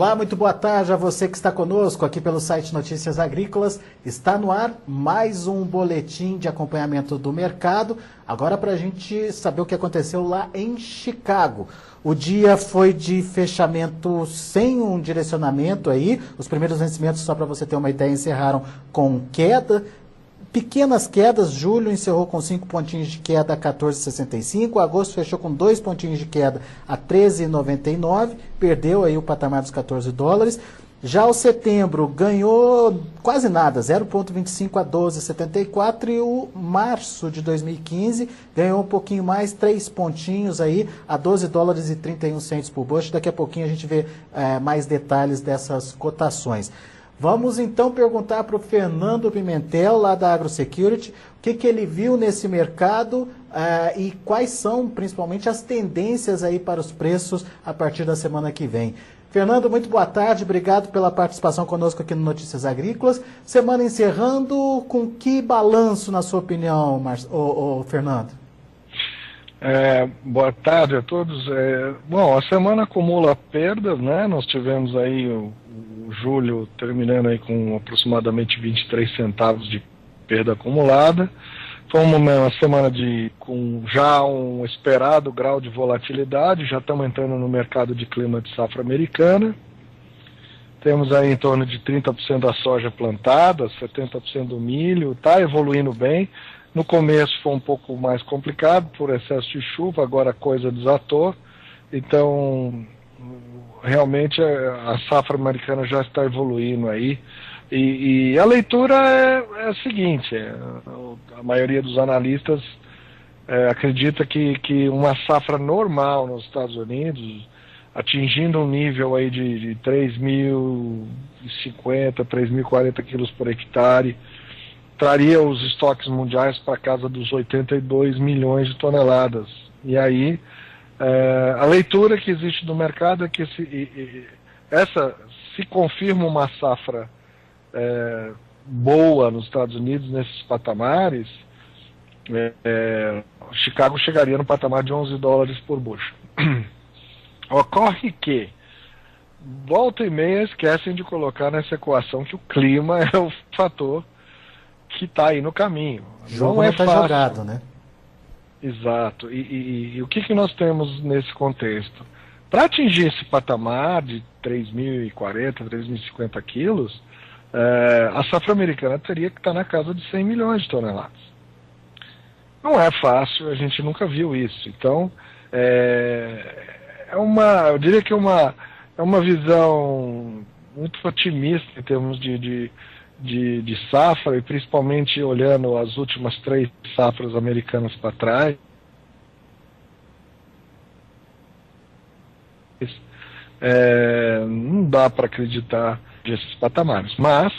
Olá, muito boa tarde a você que está conosco aqui pelo site Notícias Agrícolas. Está no ar mais um boletim de acompanhamento do mercado. Agora para a gente saber o que aconteceu lá em Chicago. O dia foi de fechamento sem um direcionamento aí. Os primeiros vencimentos, só para você ter uma ideia, encerraram com queda. Pequenas quedas, julho encerrou com 5 pontinhos de queda a 14,65, agosto fechou com 2 pontinhos de queda a 13,99, perdeu aí o patamar dos 14 dólares. Já o setembro ganhou quase nada, 0,25 a 12,74, e o março de 2015 ganhou um pouquinho mais, 3 pontinhos aí a 12 dólares e 31 centos por bushel. Daqui a pouquinho a gente vê mais detalhes dessas cotações. Vamos então perguntar para o Fernando Pimentel, lá da AgroSecurity, o que ele viu nesse mercado e quais são, principalmente, as tendências aí para os preços a partir da semana que vem. Fernando, muito boa tarde, obrigado pela participação conosco aqui no Notícias Agrícolas. Semana encerrando, com que balanço, na sua opinião, Fernando? Boa tarde a todos. Bom, a semana acumula perdas, né? Nós tivemos aí o julho terminando aí com aproximadamente 23 centavos de perda acumulada. Foi uma semana com já um esperado grau de volatilidade. Já estamos entrando no mercado de clima de safra americana. Temos aí em torno de 30% da soja plantada, 70% do milho. Está evoluindo bem. No começo foi um pouco mais complicado por excesso de chuva, agora a coisa desatou. Então, realmente a safra americana já está evoluindo aí. E a leitura é a seguinte, a maioria dos analistas acredita que uma safra normal nos Estados Unidos, atingindo um nível aí de 3.050, 3.040 quilos por hectare, traria os estoques mundiais para casa dos 82 milhões de toneladas. E aí, a leitura que existe no mercado é que se confirma uma safra boa nos Estados Unidos nesses patamares, Chicago chegaria no patamar de 11 dólares por bushel. Ocorre que, volta e meia, esquecem de colocar nessa equação que o clima é o fator que está aí no caminho. O jogo não está jogado, né? Exato. E o que nós temos nesse contexto? Para atingir esse patamar de 3.040, 3.050 quilos, a safra americana teria que estar na casa de 100 milhões de toneladas. Não é fácil, a gente nunca viu isso. Então, eu diria que é uma visão muito otimista em termos de safra, e principalmente olhando as últimas 3 safras americanas para trás. Não dá para acreditar nesses patamares, mas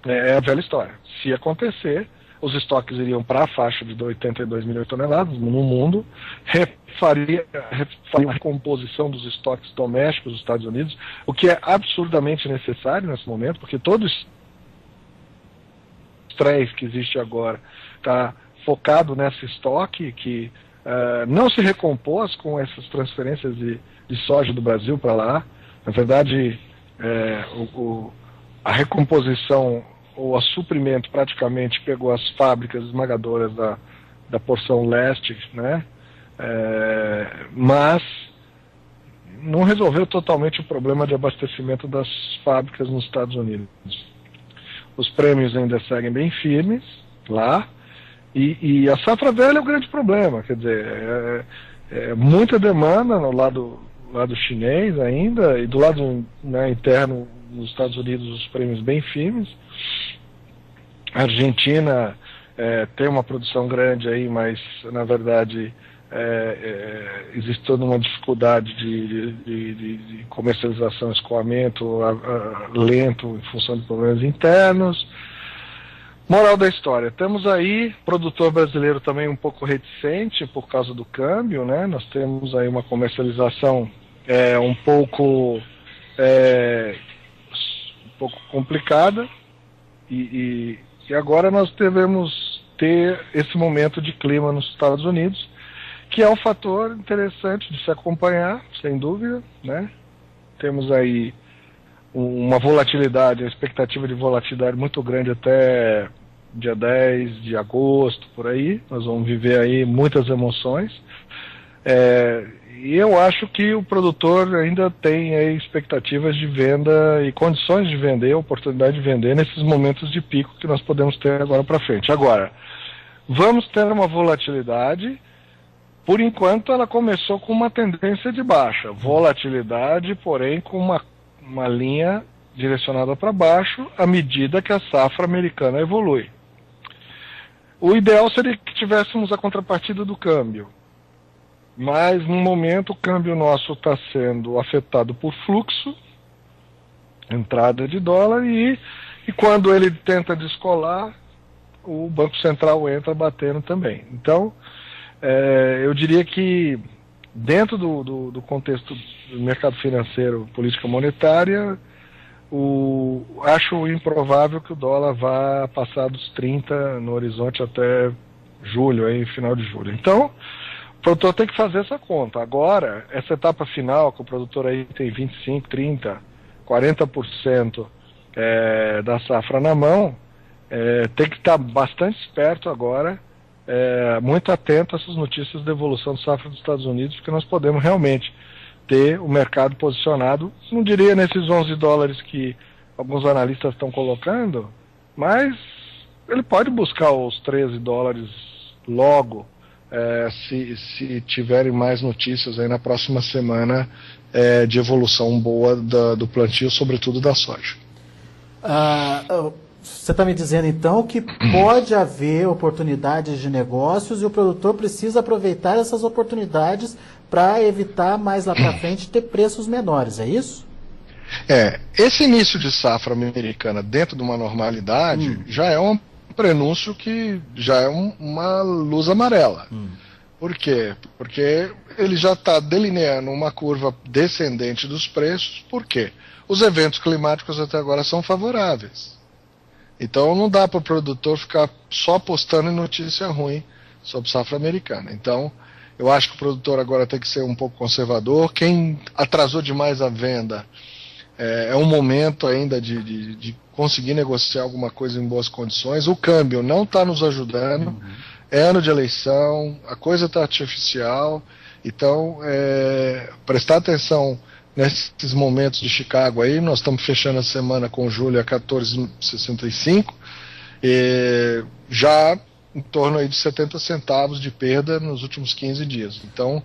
é a velha história. Se acontecer, os estoques iriam para a faixa de 82 milhões de toneladas no mundo, faria uma recomposição dos estoques domésticos dos Estados Unidos, o que é absurdamente necessário nesse momento, porque todos estresse que existe agora está focado nesse estoque que não se recompôs com essas transferências de soja do Brasil para lá. Na verdade, a recomposição ou a suprimento praticamente pegou as fábricas esmagadoras da porção leste, né? Mas não resolveu totalmente o problema de abastecimento das fábricas nos Estados Unidos. Os prêmios ainda seguem bem firmes lá, e a safra velha é o grande problema. Quer dizer, muita demanda no lado chinês ainda, e do lado, né, interno nos Estados Unidos os prêmios bem firmes. A Argentina tem uma produção grande aí, mas na verdade existe toda uma dificuldade de comercialização, escoamento lento em função de problemas internos. Moral da história, temos aí produtor brasileiro também um pouco reticente por causa do câmbio, né? Nós temos aí uma comercialização um pouco complicada, e agora nós devemos ter esse momento de clima nos Estados Unidos, que é um fator interessante de se acompanhar, sem dúvida, né? Temos aí uma volatilidade, a expectativa de volatilidade muito grande até dia 10 de agosto, por aí. Nós vamos viver aí muitas emoções. E eu acho que o produtor ainda tem aí expectativas de venda e condições de vender, oportunidade de vender nesses momentos de pico que nós podemos ter agora para frente. Agora, vamos ter uma volatilidade. Por enquanto ela começou com uma tendência de baixa. Volatilidade, porém, com uma linha direcionada para baixo à medida que a safra americana evolui. O ideal seria que tivéssemos a contrapartida do câmbio. Mas, no momento, o câmbio nosso está sendo afetado por fluxo, entrada de dólar, e quando ele tenta descolar, o Banco Central entra batendo também. Então, eu diria que, dentro do contexto do mercado financeiro, política monetária, acho improvável que o dólar vá passar dos 30 no horizonte até julho, aí, final de julho. Então, o produtor tem que fazer essa conta. Agora, essa etapa final, que o produtor aí tem 25, 30, 40% da safra na mão, tem que estar bastante esperto agora, muito atento a essas notícias de evolução da safra dos Estados Unidos, porque nós podemos realmente ter o mercado posicionado, não diria nesses 11 dólares que alguns analistas estão colocando, mas ele pode buscar os 13 dólares logo, se tiverem mais notícias aí na próxima semana de evolução boa do plantio, sobretudo da soja. Você está me dizendo então que pode haver oportunidades de negócios e o produtor precisa aproveitar essas oportunidades para evitar mais lá para frente ter preços menores, é isso? Esse início de safra americana dentro de uma normalidade já é um prenúncio que já é uma luz amarela. Por quê? Porque ele já está delineando uma curva descendente dos preços. Por quê? Os eventos climáticos até agora são favoráveis. Então não dá para o produtor ficar só apostando em notícia ruim sobre safra americana. Então eu acho que o produtor agora tem que ser um pouco conservador. Quem atrasou demais a venda, é um momento ainda de conseguir negociar alguma coisa em boas condições. O câmbio não está nos ajudando, é ano de eleição, a coisa está artificial, então prestar atenção nesses momentos de Chicago aí. Nós estamos fechando a semana com julho a 14,65, já em torno aí de 70 centavos de perda nos últimos 15 dias. Então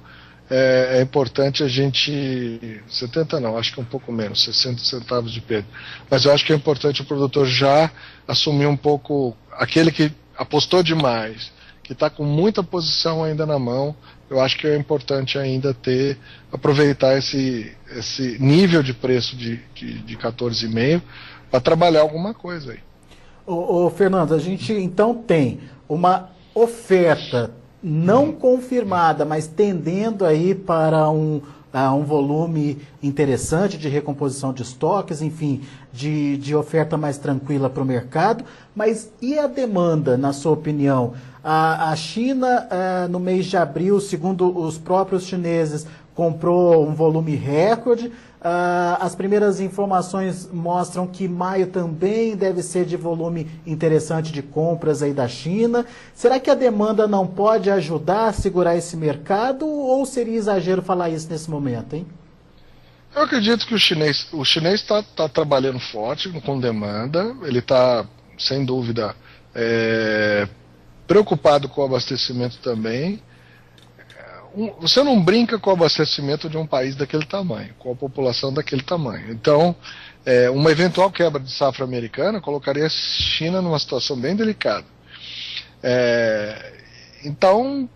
é importante a gente, 70 não, acho que é um pouco menos, 60 centavos de perda, mas eu acho que é importante o produtor já assumir um pouco, aquele que apostou demais, que está com muita posição ainda na mão. Eu acho que é importante ainda aproveitar esse nível de preço de 14,5 para trabalhar alguma coisa aí. Fernando, a gente então tem uma oferta não confirmada, mas tendendo aí para um volume interessante de recomposição de estoques, enfim, de oferta mais tranquila para o mercado. Mas e a demanda, na sua opinião? A China, no mês de abril, segundo os próprios chineses, comprou um volume recorde. As primeiras informações mostram que maio também deve ser de volume interessante de compras aí da China. Será que a demanda não pode ajudar a segurar esse mercado, ou seria exagero falar isso nesse momento, hein? Eu acredito que o chinês está trabalhando forte com demanda. Ele está, sem dúvida, preocupado com o abastecimento também. Você não brinca com o abastecimento de um país daquele tamanho, com a população daquele tamanho. Então, uma eventual quebra de safra americana colocaria a China numa situação bem delicada. Então,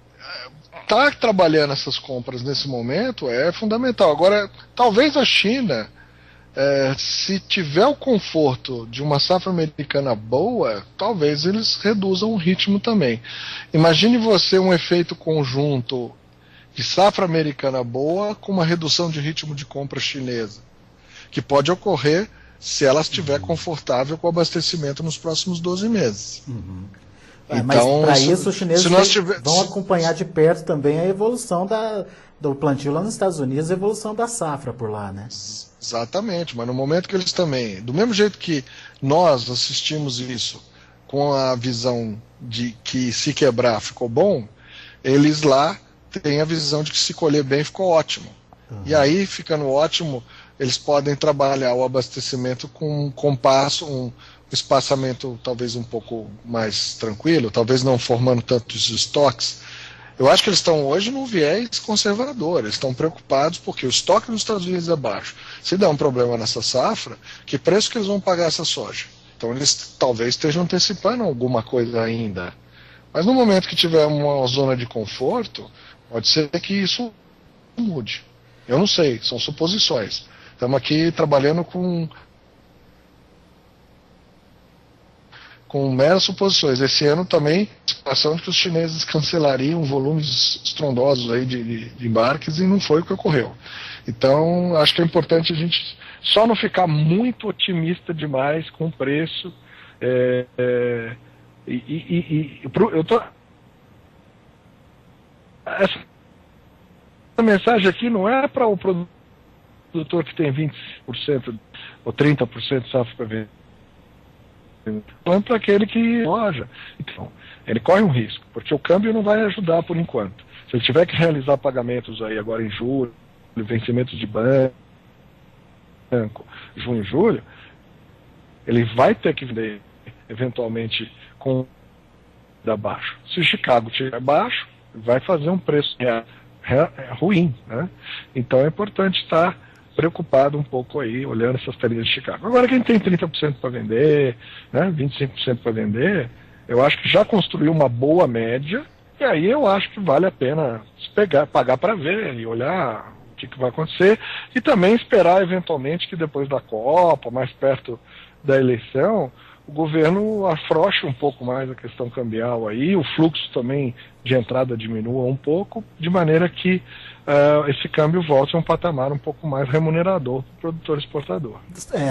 estar trabalhando essas compras nesse momento é fundamental. Agora, talvez a China, se tiver o conforto de uma safra americana boa, talvez eles reduzam o ritmo também. Imagine você um efeito conjunto de safra americana boa com uma redução de ritmo de compra chinesa, que pode ocorrer se ela estiver confortável com o abastecimento nos próximos 12 meses. Mas Então, para isso os chineses tiver... vão acompanhar de perto também a evolução do plantio lá nos Estados Unidos, a evolução da safra por lá, né? Exatamente, mas no momento que eles também, do mesmo jeito que nós assistimos isso com a visão de que se quebrar ficou bom, eles lá têm a visão de que se colher bem ficou ótimo. E aí, ficando ótimo, eles podem trabalhar o abastecimento com um compasso, um espaçamento talvez um pouco mais tranquilo, talvez não formando tantos estoques. Eu acho que eles estão hoje num viés conservador, eles estão preocupados porque o estoque nos Estados Unidos é baixo. Se der um problema nessa safra, que preço que eles vão pagar essa soja? Então eles talvez estejam antecipando alguma coisa ainda. Mas no momento que tiver uma zona de conforto, pode ser que isso mude. Eu não sei, são suposições. Estamos aqui trabalhando com meras suposições. Esse ano também, a situação de que os chineses cancelariam volumes estrondosos aí de embarques e não foi o que ocorreu. Então, acho que é importante a gente só não ficar muito otimista demais com o preço. Essa mensagem aqui não é para o produtor que tem 20% ou 30% de safra para vender. Falando para aquele que loja. Então, ele corre um risco, porque o câmbio não vai ajudar por enquanto. Se ele tiver que realizar pagamentos aí agora em julho, vencimentos de banco, junho e julho, ele vai ter que vender eventualmente com abaixo. Se Chicago estiver baixo, vai fazer um preço ruim, né? Então é importante estar preocupado um pouco aí, olhando essas telinhas de Chicago. Agora quem tem 30% para vender, né, 25% para vender, eu acho que já construiu uma boa média, e aí eu acho que vale a pena pagar para ver e olhar o que vai acontecer, e também esperar eventualmente que depois da Copa, mais perto da eleição, o governo afrouxe um pouco mais a questão cambial aí, o fluxo também de entrada diminua um pouco, de maneira que esse câmbio volte a um patamar um pouco mais remunerador para o produtor exportador.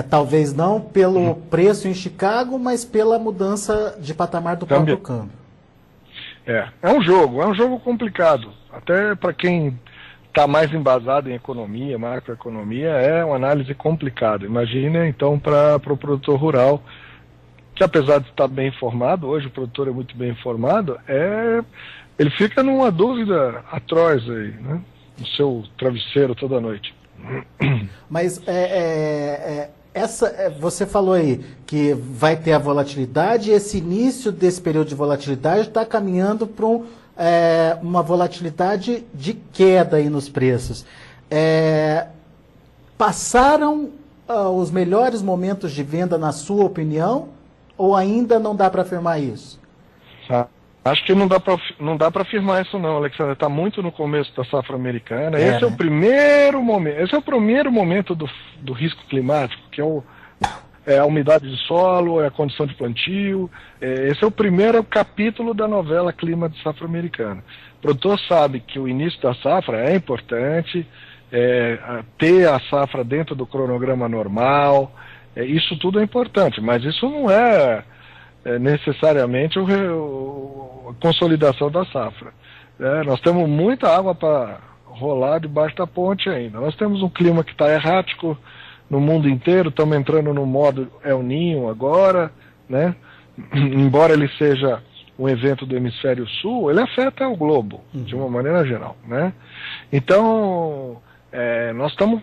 Talvez não pelo preço em Chicago, mas pela mudança de patamar do próprio câmbio. É um jogo complicado, até para quem está mais embasado em economia, macroeconomia, é uma análise complicada. Imagina então para o produtor rural, que apesar de estar bem informado, hoje o produtor é muito bem informado, ele fica numa dúvida atroz aí, né? No seu travesseiro toda noite. Mas você falou aí que vai ter a volatilidade, e esse início desse período de volatilidade está caminhando para uma volatilidade de queda aí nos preços. Passaram os melhores momentos de venda, na sua opinião, ou ainda não dá para afirmar isso? Acho que não dá para afirmar isso não, Alexandre. Está muito no começo da safra americana. Esse é o primeiro momento. Esse é o primeiro momento do risco climático, que é a umidade de solo, é a condição de plantio. Esse é o primeiro capítulo da novela Clima de Safra Americana. O produtor sabe que o início da safra é importante, ter a safra dentro do cronograma normal, isso tudo é importante, mas isso não é necessariamente a consolidação da safra. Nós temos muita água para rolar debaixo da ponte ainda. Nós temos um clima que está errático no mundo inteiro, estamos entrando no modo El Niño agora, né? Embora ele seja um evento do hemisfério sul, ele afeta o globo, de uma maneira geral, né? Então, nós estamos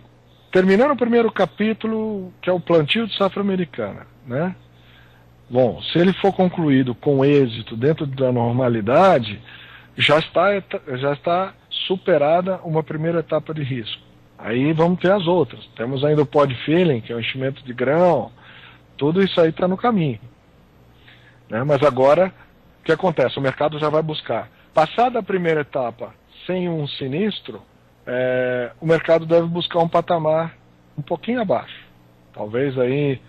terminando o primeiro capítulo, que é o plantio de safra americana, né? Bom, se ele for concluído com êxito dentro da normalidade, já está superada uma primeira etapa de risco. Aí vamos ter as outras. Temos ainda o pod filling, que é o enchimento de grão, tudo isso aí está no caminho, né? Mas agora, o que acontece? O mercado já vai buscar. Passada a primeira etapa sem um sinistro, o mercado deve buscar um patamar um pouquinho abaixo. Talvez aí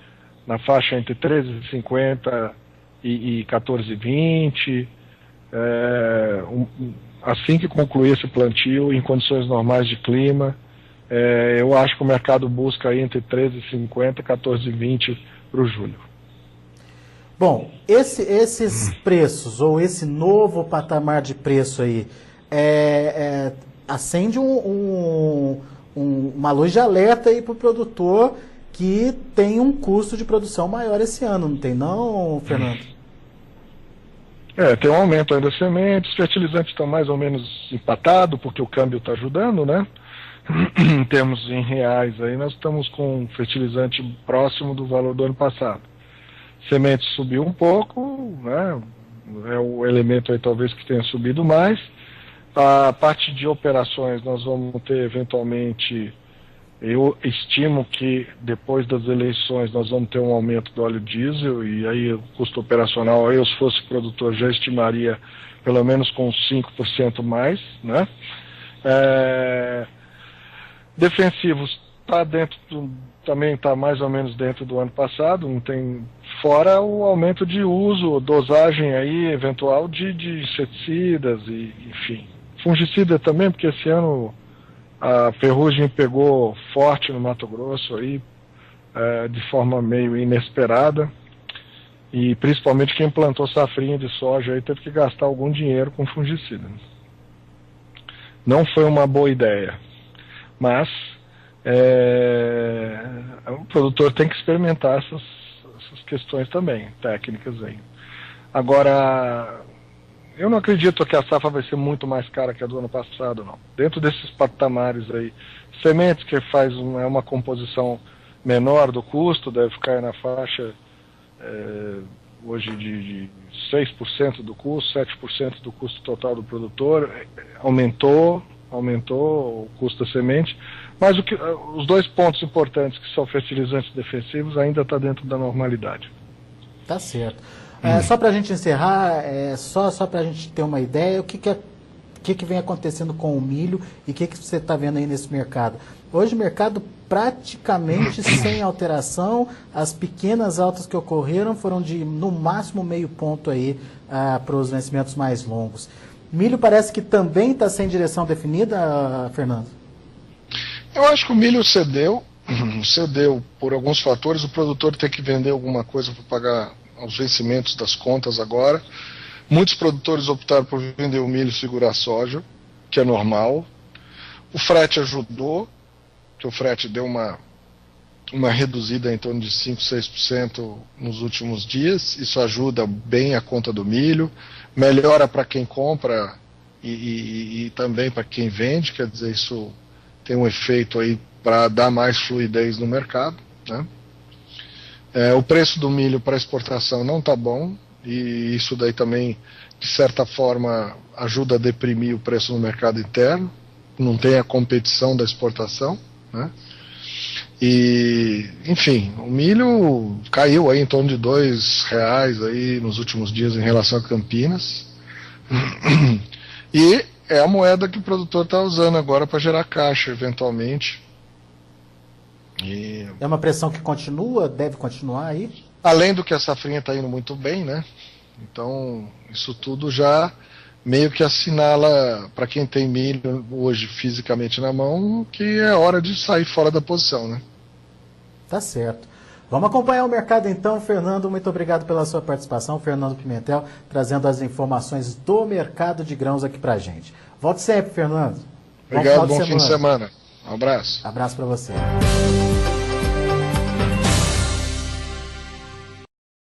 na faixa entre 13,50 e 14,20, assim que concluir esse plantio em condições normais de clima, eu acho que o mercado busca aí entre 13,50 e 14,20 para o julho. Bom, esses preços, ou esse novo patamar de preço aí, acende uma luz de alerta aí para o produtor que tem um custo de produção maior esse ano, não tem não, Fernando? Tem um aumento aí das sementes, os fertilizantes estão mais ou menos empatados, porque o câmbio está ajudando, né? Em termos em reais, aí nós estamos com fertilizante próximo do valor do ano passado. Semente subiu um pouco, né? É o elemento aí talvez que tenha subido mais. A parte de operações nós vamos ter eventualmente, eu estimo que depois das eleições nós vamos ter um aumento do óleo diesel, e aí o custo operacional, eu se fosse produtor já estimaria pelo menos com 5% mais, né? Defensivos está também está mais ou menos dentro do ano passado, não tem, fora o aumento de uso, dosagem aí eventual de inseticidas e enfim. Fungicida também, porque esse ano a ferrugem pegou forte no Mato Grosso aí, de forma meio inesperada, e principalmente quem plantou safrinha de soja aí teve que gastar algum dinheiro com fungicida. Não foi uma boa ideia, mas o produtor tem que experimentar essas questões também, técnicas aí. Agora, eu não acredito que a safra vai ser muito mais cara que a do ano passado, não. Dentro desses patamares aí, sementes que faz uma composição menor do custo, deve ficar na faixa hoje de 6% do custo, 7% do custo total do produtor, aumentou o custo da semente, mas os dois pontos importantes, que são fertilizantes defensivos, ainda está dentro da normalidade. Tá certo. Só para a gente encerrar, só para a gente ter uma ideia, o que vem acontecendo com o milho e o que você está vendo aí nesse mercado? Hoje o mercado praticamente sem alteração, as pequenas altas que ocorreram foram de no máximo meio ponto aí para os vencimentos mais longos. Milho parece que também está sem direção definida, Fernando? Eu acho que o milho cedeu por alguns fatores. O produtor tem que vender alguma coisa para pagar os vencimentos das contas agora. Muitos produtores optaram por vender o milho e segurar a soja, que é normal. O frete ajudou, que o frete deu uma reduzida em torno de 5%, 6% nos últimos dias. Isso ajuda bem a conta do milho, melhora para quem compra e também para quem vende, quer dizer, isso tem um efeito aí para dar mais fluidez no mercado, né? O preço do milho para exportação não está bom, e isso daí também, de certa forma, ajuda a deprimir o preço no mercado interno, não tem a competição da exportação, né? E, enfim, o milho caiu aí em torno de R$2 aí nos últimos dias em relação a Campinas, e é a moeda que o produtor está usando agora para gerar caixa, eventualmente. É uma pressão que continua, deve continuar aí? Além do que a safrinha está indo muito bem, né? Então, isso tudo já meio que assinala para quem tem milho hoje fisicamente na mão que é hora de sair fora da posição, né? Tá certo. Vamos acompanhar o mercado então, Fernando. Muito obrigado pela sua participação. Fernando Pimentel, trazendo as informações do mercado de grãos aqui pra gente. Volte sempre, Fernando. Obrigado, bom fim de semana. Um abraço. Abraço para você.